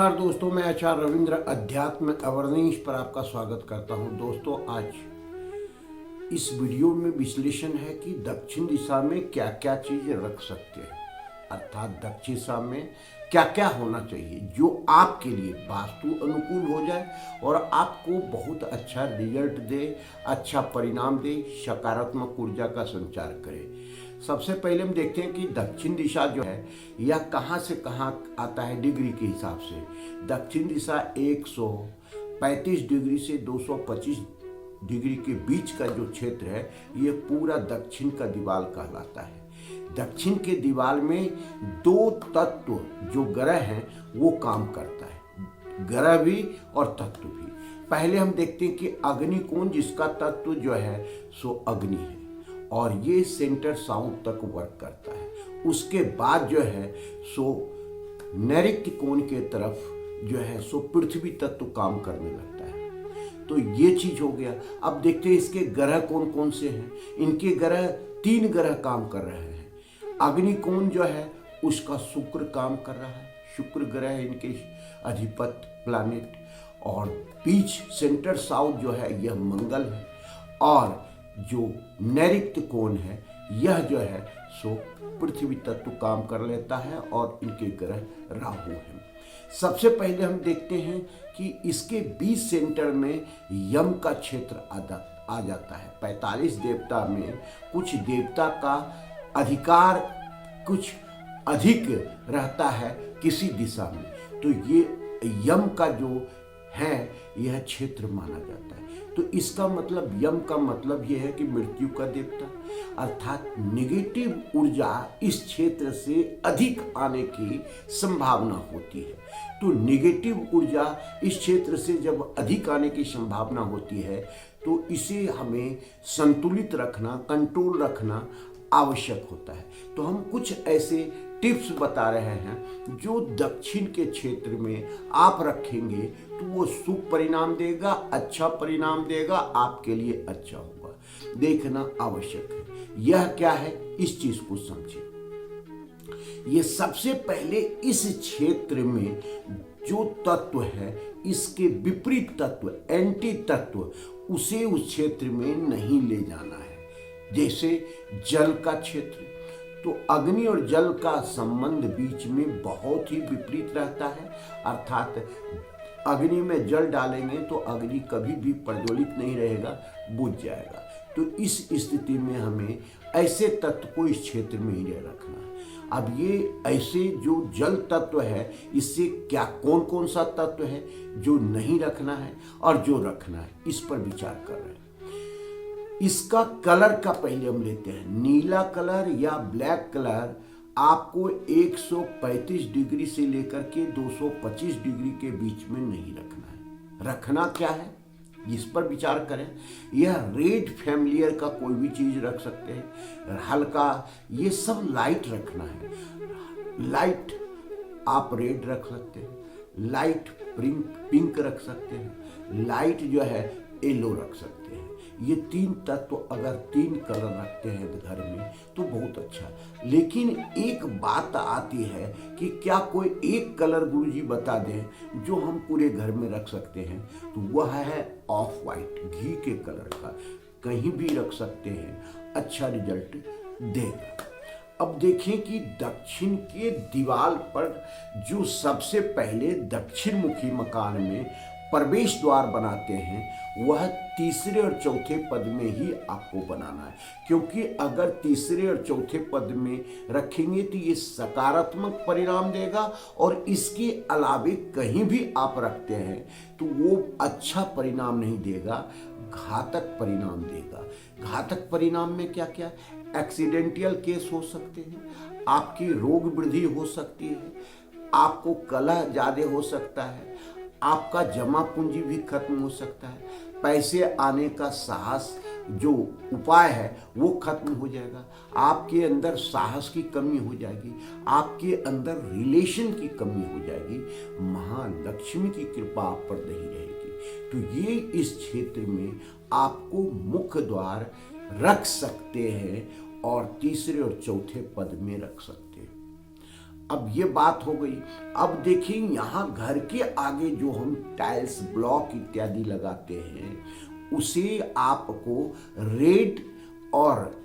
नमस्कार दोस्तों, मैं आचार्य रविंद्र अध्यात्म अवर्नेश पर आपका स्वागत करता हूं। दोस्तों, आज इस वीडियो में विश्लेषण है कि दक्षिण दिशा में क्या क्या चीज़ रख सकते हैं, अर्थात दक्षिण दिशा में क्या क्या होना चाहिए जो आपके लिए वास्तु अनुकूल हो जाए और आपको बहुत अच्छा रिजल्ट दे, अच्छा परिणाम दे, सकारात्मक ऊर्जा का संचार करे। सबसे पहले हम देखते हैं कि दक्षिण दिशा जो है यह कहाँ से कहाँ आता है डिग्री के हिसाब से। दक्षिण दिशा 135 डिग्री से 225 डिग्री के बीच का जो क्षेत्र है ये पूरा दक्षिण का दीवाल कहलाता है। दक्षिण के दीवाल में दो तत्व जो ग्रह हैं वो काम करता है, ग्रह भी और तत्व भी। पहले हम देखते हैं कि अग्नि कोण, जिसका तत्व जो है सो अग्नि है और ये सेंटर साउथ तक वर्क करता है। उसके बाद जो है सो नैऋत्य कोण के तरफ जो है सो पृथ्वी तत्व काम करने लगता है। तो ये चीज हो गया। अब देखते हैं इसके ग्रह कौन कौन से हैं। इनके ग्रह 3 ग्रह काम कर रहे हैं। अग्नि कोण जो है उसका शुक्र काम कर रहा है, शुक्र ग्रह है इनके अधिपति प्लैनेट। और बीच सेंटर साउथ जो है यह मंगल है और जो नैऋत्य कोण है यह जो है सो पृथ्वी तत्व काम कर लेता है और इनके ग्रह राहु हैं। सबसे पहले हम देखते हैं कि इसके बीच सेंटर में यम का क्षेत्र आ जाता है। 45 देवता में कुछ देवता का अधिकार कुछ अधिक रहता है किसी दिशा में, तो ये यम का जो है यह क्षेत्र माना जाता है। तो इसका मतलब यम का मतलब यह है कि मृत्यु का देवता, अर्थात नेगेटिव ऊर्जा इस क्षेत्र से अधिक आने की संभावना होती है। तो नेगेटिव ऊर्जा इस क्षेत्र से जब अधिक आने की संभावना होती है तो इसे हमें संतुलित रखना, कंट्रोल रखना आवश्यक होता है। तो हम कुछ ऐसे टिप्स बता रहे हैं जो दक्षिण के क्षेत्र में आप रखेंगे तो वो शुभ परिणाम देगा, अच्छा परिणाम देगा, आपके लिए अच्छा होगा। देखना आवश्यक है। यह क्या है, इस चीज को समझिए। ये सबसे पहले इस क्षेत्र में जो तत्व है इसके विपरीत तत्व, एंटी तत्व, उसे उस क्षेत्र में नहीं ले जाना है। जैसे जल का क्षेत्र, तो अग्नि और जल का संबंध बीच में बहुत ही विपरीत रहता है। अर्थात अग्नि में जल डालेंगे तो अग्नि कभी भी प्रज्वलित नहीं रहेगा, बुझ जाएगा। तो इस स्थिति में हमें ऐसे तत्व को इस क्षेत्र में ही रखना है। अब ये ऐसे जो जल तत्व है इससे क्या कौन कौन सा तत्व है जो नहीं रखना है और जो रखना है, इस पर विचार कर रहे हैं। इसका कलर का पहले हम लेते हैं। नीला कलर या ब्लैक कलर आपको 135 डिग्री से लेकर के 225 डिग्री के बीच में नहीं रखना है। रखना क्या है इस पर विचार करें। यह रेड फैमिलियर का कोई भी चीज रख सकते हैं, हल्का, ये सब लाइट रखना है। लाइट आप रेड रख सकते हैं, लाइट पिंक रख सकते हैं, लाइट जो है येलो रख सकते हैं। ये 3 तत्व अगर 3 कलर रखते हैं घर में तो बहुत अच्छा। लेकिन एक बात आती है कि क्या कोई एक कलर गुरुजी बता दें जो हम पूरे घर में रख सकते हैं, तो वह है ऑफ वाइट, घी के कलर का। कहीं भी रख सकते हैं, अच्छा रिजल्ट देगा। अब देखें कि दक्षिण के दीवार पर जो सबसे पहले दक्षिण मुखी मकान में प्रवेश द्वार बनाते हैं वह तीसरे और चौथे पद में ही आपको बनाना है, क्योंकि अगर तीसरे और चौथे पद में रखेंगे तो ये सकारात्मक परिणाम देगा और इसके अलावे कहीं भी आप रखते हैं तो वो अच्छा परिणाम नहीं देगा, घातक परिणाम देगा। घातक परिणाम में क्या क्या, एक्सीडेंटल केस हो सकते हैं, आपकी रोग वृद्धि हो सकती है, आपको कलह ज्यादा हो सकता है, आपका जमा पूंजी भी खत्म हो सकता है, पैसे आने का साहस जो उपाय है वो खत्म हो जाएगा, आपके अंदर साहस की कमी हो जाएगी, आपके अंदर रिलेशन की कमी हो जाएगी, महालक्ष्मी की कृपा आप पर नहीं रहेगी। तो ये इस क्षेत्र में आपको मुख्य द्वार रख सकते हैं और तीसरे और चौथे पद में रख सकते हैं। अब ये बात हो गई। अब देखिए यहाँ घर के आगे जो हम टाइल्स ब्लॉक इत्यादि लगाते हैं उसे आपको रेड और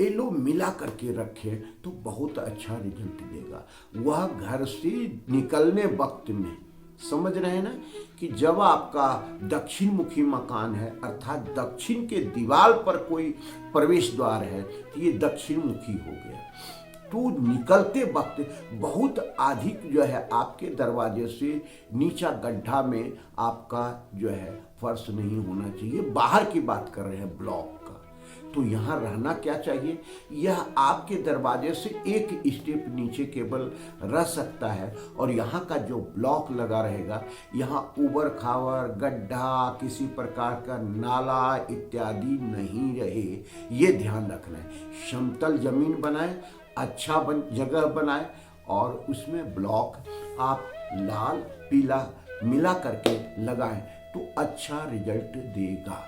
येलो मिला करके रखें तो बहुत अच्छा रिजल्ट देगा। वह घर से निकलने वक्त में, समझ रहे हैं ना, कि जब आपका दक्षिण मुखी मकान है अर्थात दक्षिण के दीवार पर कोई प्रवेश द्वार है तो ये दक्षिण मुखी हो गया, तो निकलते वक्त बहुत अधिक जो है आपके दरवाजे से नीचा गड्ढा में आपका जो है फर्श नहीं होना चाहिए। बाहर की बात कर रहे हैं ब्लॉक का, तो यहाँ रहना क्या चाहिए, यह आपके दरवाजे से एक स्टेप नीचे केवल रह सकता है और यहाँ का जो ब्लॉक लगा रहेगा यहाँ उबड़ खाबड़ गड्ढा किसी प्रकार का नाला इत्यादि नहीं रहे, ये ध्यान रखना है। समतल जमीन बनाए, अच्छा जगह बनाए और उसमें ब्लॉक आप लाल पीला मिला करके लगाएं तो अच्छा रिजल्ट देगा।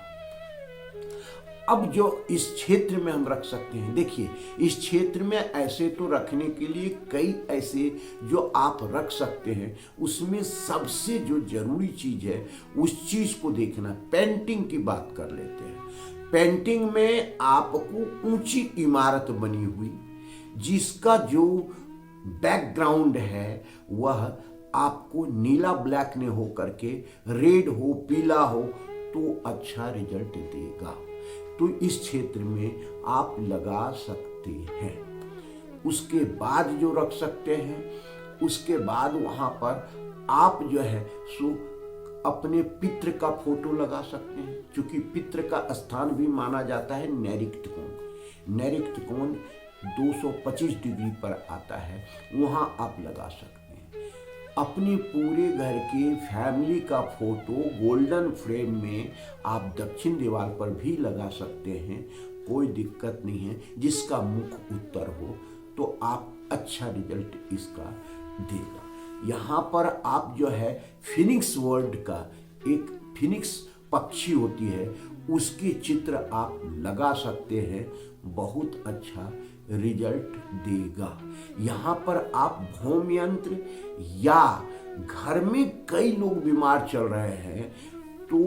अब जो इस क्षेत्र में हम रख सकते हैं, देखिए इस क्षेत्र में ऐसे तो रखने के लिए कई ऐसे जो आप रख सकते हैं, उसमें सबसे जो जरूरी चीज है उस चीज को देखना। पेंटिंग की बात कर लेते हैं। पेंटिंग में आपको ऊंची इमारत बनी हुई जिसका जो बैकग्राउंड है वह आपको नीला ब्लैक ने हो करके रेड हो पीला हो तो अच्छा रिजल्ट देगा। तो इस क्षेत्र में आप लगा सकते हैं। उसके बाद जो रख सकते हैं, उसके बाद वहां पर आप जो है सो अपने पितृ का फोटो लगा सकते हैं, क्योंकि पितृ का स्थान भी माना जाता है नैऋत्य कोण। नैऋत्य कोण 225 डिग्री पर आता है, वहां आप लगा सकते हैं। अपने पूरे घर के फैमिली का फोटो गोल्डन फ्रेम में आप दक्षिण दीवार पर भी लगा सकते हैं, कोई दिक्कत नहीं है। जिसका मुख उत्तर हो तो आप अच्छा रिजल्ट इसका देगा। यहाँ पर आप जो है फिनिक्स वर्ड का एक फिनिक्स पक्षी होती है उसके चित्र आप लगा सकते हैं, बहुत अच्छा रिजल्ट देगा। यहाँ पर आप होम यंत्र या घर में कई लोग बीमार चल रहे हैं तो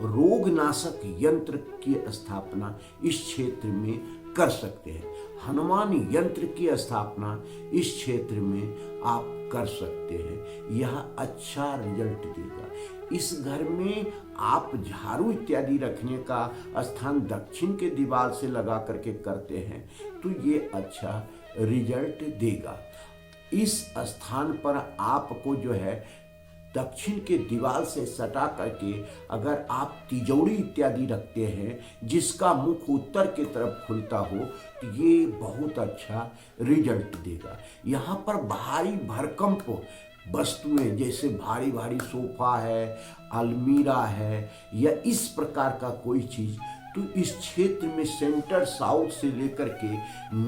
रोगनाशक यंत्र की स्थापना इस क्षेत्र में कर सकते हैं। हनुमान यंत्र की स्थापना इस क्षेत्र में आप कर सकते हैं, यह अच्छा रिजल्ट देगा। इस घर में आप झाड़ू इत्यादि रखने का स्थान दक्षिण के दीवार से लगा करके करते हैं तो ये अच्छा रिजल्ट देगा। इस स्थान पर आपको जो है दक्षिण के दीवार से सटा करके अगर आप तिजोरी इत्यादि रखते हैं जिसका मुख उत्तर की तरफ खुलता हो तो ये बहुत अच्छा रिजल्ट देगा। यहाँ पर भारी भरकम वस्तुएं जैसे भारी भारी सोफा है, अलमीरा है या इस प्रकार का कोई चीज तो इस क्षेत्र में सेंटर साउथ से लेकर के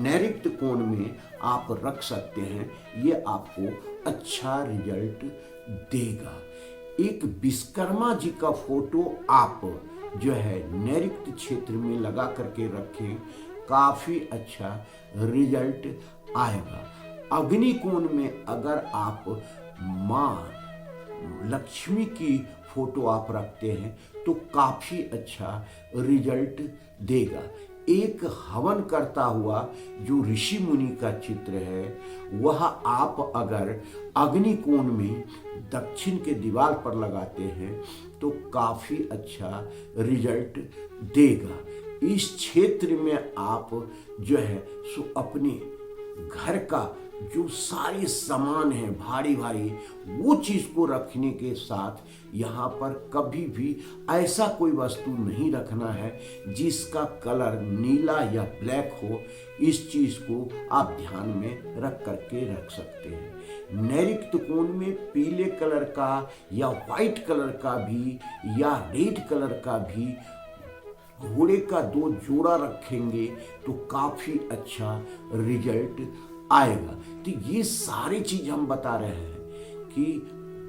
नैऋत्य कोण में आप रख सकते हैं, ये आपको अच्छा रिजल्ट देगा। एक विश्वकर्मा जी का फोटो आप जो है नैऋत्य क्षेत्र में लगा करके रखें, काफी अच्छा रिजल्ट आएगा। अग्नि कोण में अगर आप माँ लक्ष्मी की फोटो आप रखते हैं तो काफी अच्छा रिजल्ट देगा। एक हवन करता हुआ जो ऋषि मुनि का चित्र है वह आप अगर अग्नि कोण में दक्षिण के दीवार पर लगाते हैं तो काफी अच्छा रिजल्ट देगा। इस क्षेत्र में आप जो है सो अपने घर का जो सारे सामान है भारी भारी वो चीज को रखने के साथ यहाँ पर कभी भी ऐसा कोई वस्तु नहीं रखना है जिसका कलर नीला या ब्लैक हो। इस चीज को आप ध्यान में रख करके रख सकते हैं। नैऋत्य कोण में पीले कलर का या व्हाइट कलर का भी या रेड कलर का भी घोड़े का 2 जोड़ा रखेंगे तो काफी अच्छा रिजल्ट आएगा। तो ये सारी चीज हम बता रहे हैं कि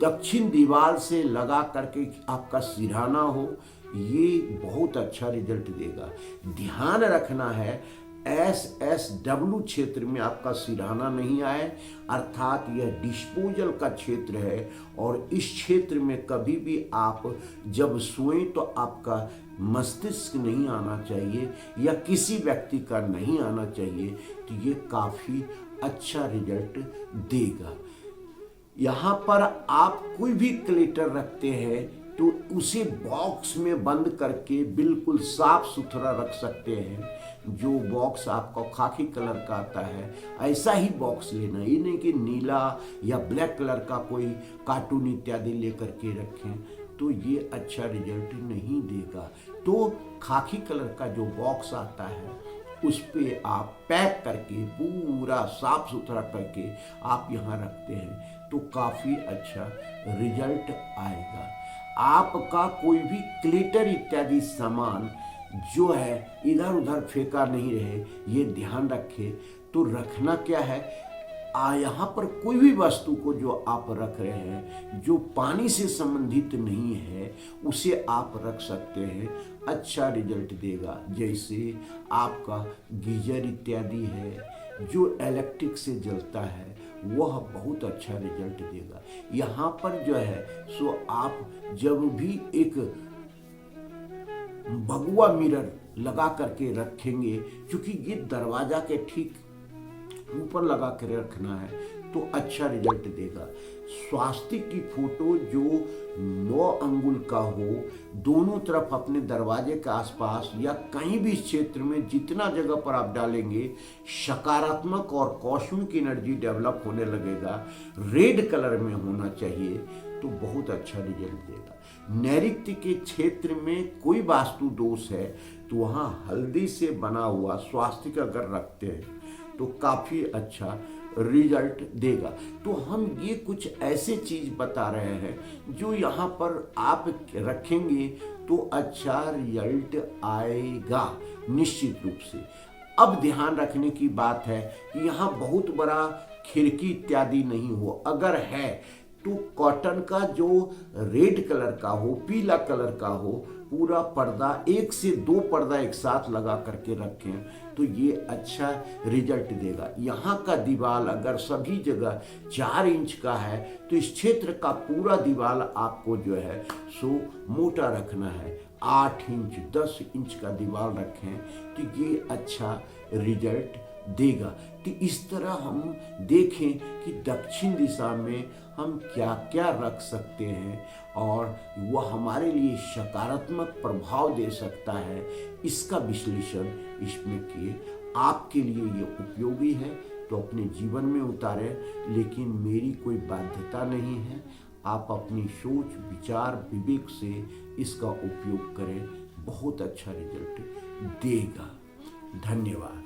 दक्षिण दीवार से लगा करके आपका सिरहाना हो, ये बहुत अच्छा रिजल्ट देगा। ध्यान रखना है SSW क्षेत्र में आपका सिरहाना नहीं आए, अर्थात यह डिस्पोजल का क्षेत्र है। और इस क्षेत्र में कभी भी आप जब सोएं तो आपका मस्तिष्क नहीं आना चाहिए या किसी व्यक्ति का नहीं आना चाहिए, तो ये काफ़ी अच्छा रिजल्ट देगा। यहाँ पर आप कोई भी क्लेटर रखते हैं तो उसे बॉक्स में बंद करके बिल्कुल साफ सुथरा रख सकते हैं। जो बॉक्स आपका खाकी कलर का आता है ऐसा ही बॉक्स लेना, ये नहीं कि नीला या ब्लैक कलर का कोई कार्टून इत्यादि लेकर के रखें, तो ये अच्छा रिजल्ट नहीं देगा। तो खाकी कलर का जो बॉक्स आता है उस पे आप पैक करके पूरा साफ सुथरा करके आप यहाँ रखते हैं तो काफ़ी अच्छा रिजल्ट आएगा। आपका कोई भी क्लिटर इत्यादि सामान जो है इधर उधर फेंका नहीं रहे, ये ध्यान रखें। तो रखना क्या है, यहाँ पर कोई भी वस्तु को जो आप रख रहे हैं जो पानी से संबंधित नहीं है उसे आप रख सकते हैं, अच्छा रिजल्ट देगा। जैसे आपका गीजर इत्यादि है जो इलेक्ट्रिक से जलता है वह बहुत अच्छा रिजल्ट देगा। यहाँ पर जो है सो आप जब भी एक भगवा मिरर लगा करके रखेंगे, क्योंकि ये दरवाजा के ठीक ऊपर लगा कर रखना है तो अच्छा रिजल्ट देगा। स्वास्तिक की फोटो जो 9 अंगुल का हो, दोनों तरफ अपने दरवाजे के आसपास या कहीं भी क्षेत्र में जितना जगह पर आप डालेंगे सकारात्मक और कॉस्मिक एनर्जी डेवलप होने लगेगा। रेड कलर में होना चाहिए तो बहुत अच्छा रिजल्ट देगा। नैऋत्य के क्षेत्र में कोई वास्तु दोष है तो वहाँ हल्दी से बना हुआ स्वास्तिक अगर रखते हैं तो काफ़ी अच्छा रिजल्ट देगा। तो हम ये कुछ ऐसे चीज़ बता रहे हैं जो यहाँ पर आप रखेंगे तो अच्छा रिजल्ट आएगा निश्चित रूप से। अब ध्यान रखने की बात है कि यहाँ बहुत बड़ा खिड़की इत्यादि नहीं हो, अगर है तो कॉटन का जो रेड कलर का हो, पीला कलर का हो, पूरा पर्दा 1 से 2 पर्दा एक साथ लगा करके रखें तो ये अच्छा रिजल्ट देगा। यहाँ का दीवार अगर सभी जगह 4 इंच का है तो इस क्षेत्र का पूरा दीवार आपको जो है सो मोटा रखना है। 8 इंच 10 इंच का दीवार रखें तो ये अच्छा रिजल्ट देगा। तो इस तरह हम देखें कि दक्षिण दिशा में हम क्या क्या रख सकते हैं और वह हमारे लिए सकारात्मक प्रभाव दे सकता है, इसका विश्लेषण इसमें किए। आपके लिए ये उपयोगी है तो अपने जीवन में उतारें, लेकिन मेरी कोई बाध्यता नहीं है। आप अपनी सोच विचार विवेक से इसका उपयोग करें, बहुत अच्छा रिजल्ट देगा। धन्यवाद।